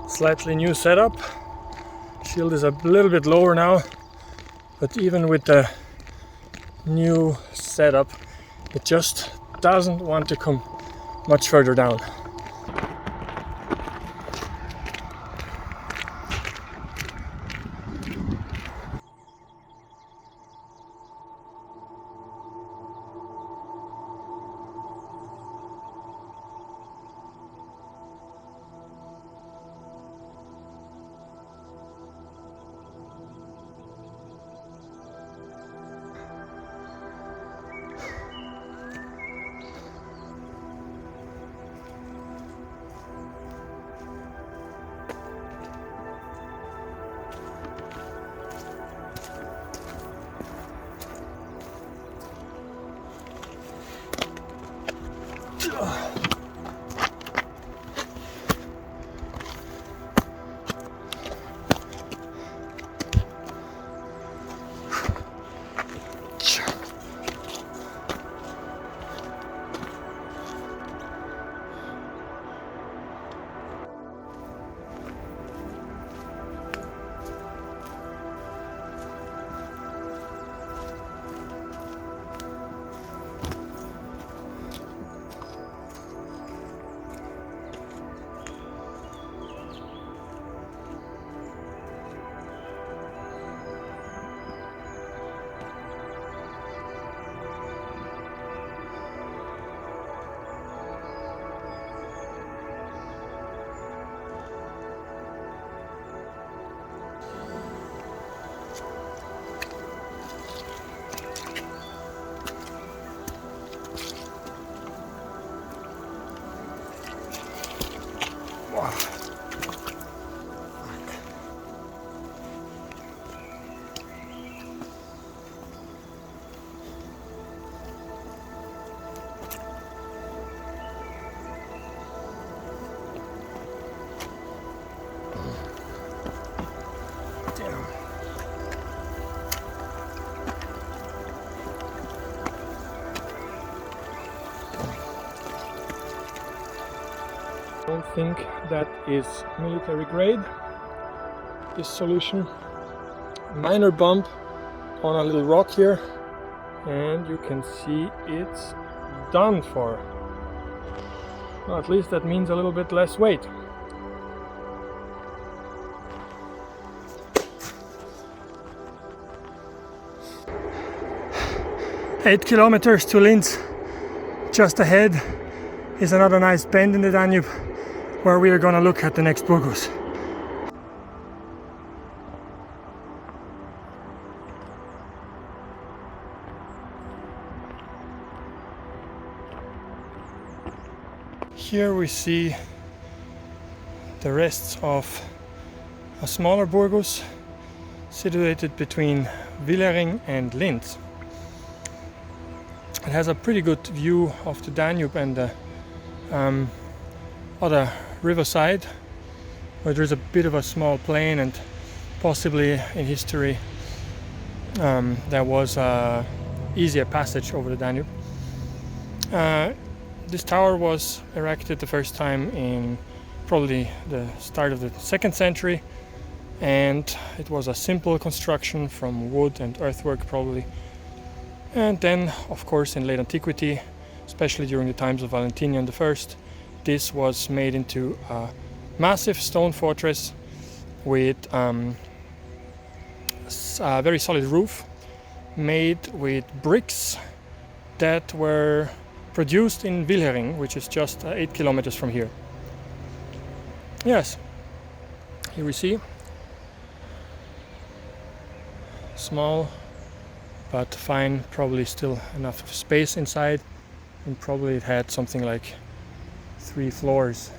Slightly new setup. Shield is a little bit lower now, but even with the new setup, it just doesn't want to come much further down. I don't think that is military grade, this solution. Minor bump on a little rock here, and you can see it's done for. Well, at least that means a little bit less weight. Eight kilometers to Linz. Just ahead is another nice bend in the Danube, where we are going to look at the next burgos. Here we see the rests of a smaller burgos situated between Villering and Linz. It has a pretty good view of the Danube and the other riverside, where there's a bit of a small plain, and possibly in history there was easier passage over the Danube. This tower was erected the first time in probably the start of the 2nd century, and it was a simple construction from wood and earthwork probably. And then, of course, in late antiquity, especially during the times of Valentinian I, this was made into a massive stone fortress with a very solid roof made with bricks that were produced in Villering, which is just 8 kilometers from here. Yes, here we see small but fine, probably still enough space inside, and probably it had something like 3 floors.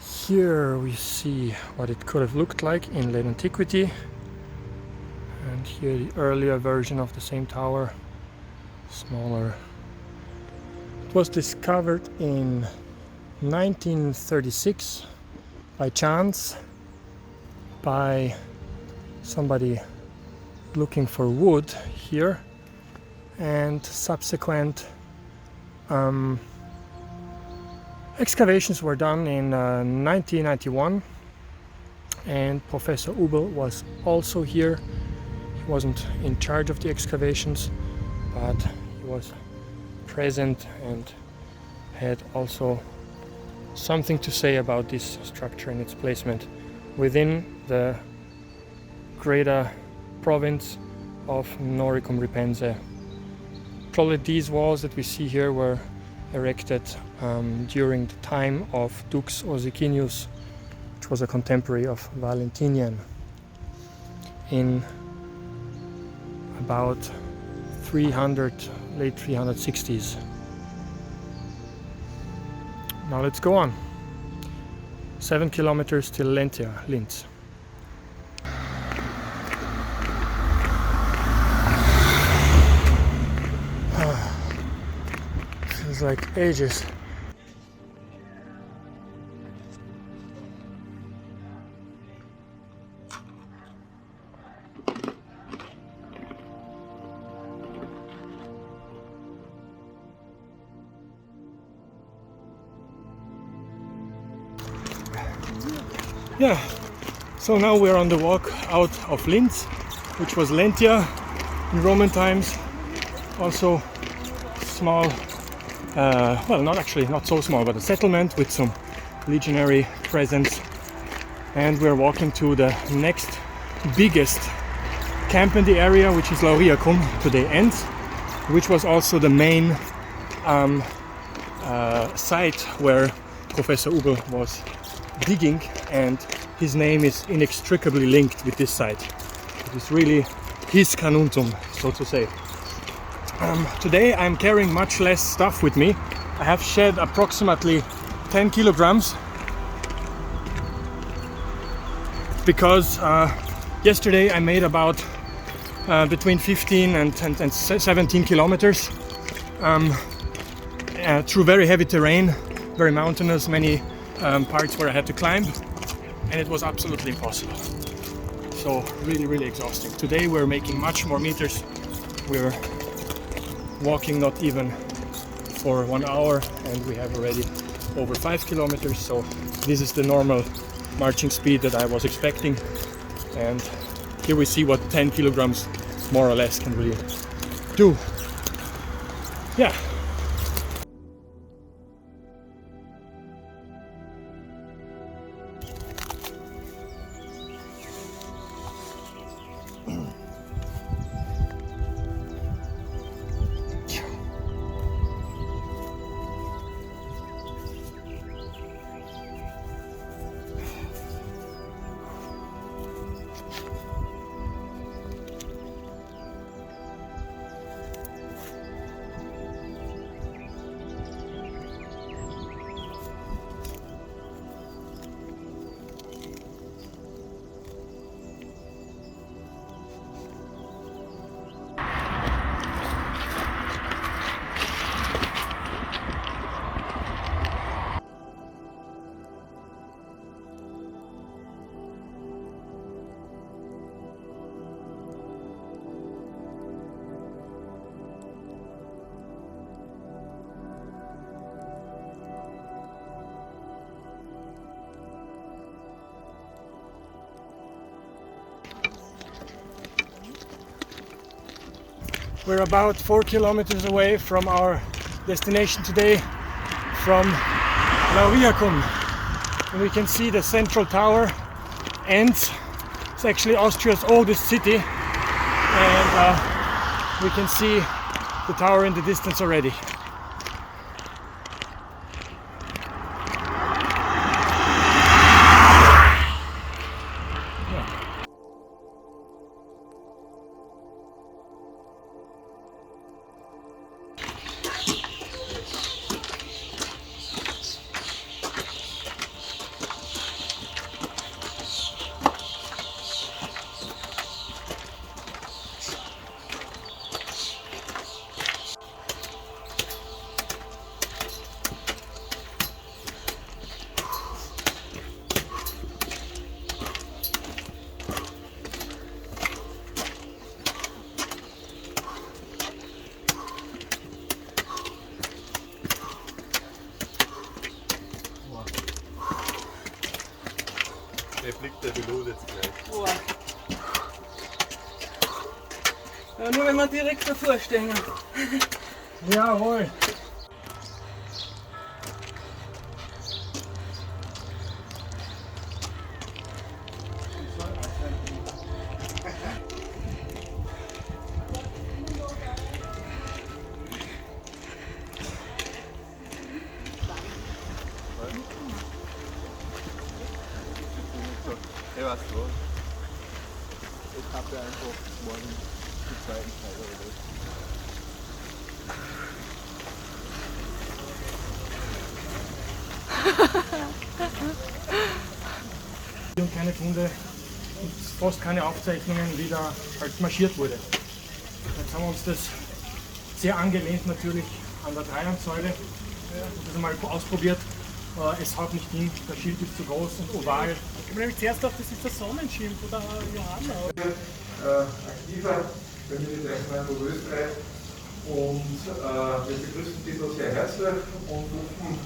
Here we see what it could have looked like in late antiquity, and here the earlier version of the same tower, smaller. It was discovered in 1936 by chance by somebody looking for wood here, and subsequent Excavations were done in 1991, and Professor Ubl was also here. He wasn't in charge of the excavations, but he was present and had also something to say about this structure and its placement within the greater province of Noricum Ripense. Probably these walls that we see here were erected during the time of Dux Orsicinius, which was a contemporary of Valentinian, in about 300, late 360s. Now let's go on. 7 kilometers till Linz. Feels like ages. Yeah, so now we're on the walk out of Linz, which was Lentia in Roman times. Also small, well, not so small, but a settlement with some legionary presence. And we're walking to the next biggest camp in the area, which is Lauriacum, today ends, which was also the main site where Professor Ubl was digging, and his name is inextricably linked with this site. It is really his canuntum, so to say. Today I'm carrying much less stuff with me. I have shed approximately 10 kilograms because yesterday I made about between 15 and 17 kilometers through very heavy terrain, very mountainous, many parts where I had to climb, and it was absolutely impossible. So really exhausting. Today we're making much more meters. We're walking not even for 1 hour, and we have already over 5 kilometers. So this is the normal marching speed that I was expecting, and here we see what 10 kilograms more or less can really do. Yeah. We're about 4 kilometers away from our destination today, from Lauriacum, and we can see the central tower ends. It's actually Austria's oldest city, and we can see the tower in the distance already. Ja, nur wenn wir direkt davor stehen. Jawohl. Ja, was so. Ich habe ja einfach morgen die zweiten Teil oder was. Und keine Funde und fast keine Aufzeichnungen, wie da halt marschiert wurde. Jetzt haben wir uns das sehr angelehnt natürlich an der Dreilandsäule das einmal ausprobiert. Es haut nicht hin, das Schild ist zu groß und oval. Ich habe nämlich zuerst gedacht, das ist der Sonnenschild oder Johanna. Aktiver bei Militärgemeinde Oberösterreich und wir begrüßen Sie das sehr herzlich und rufen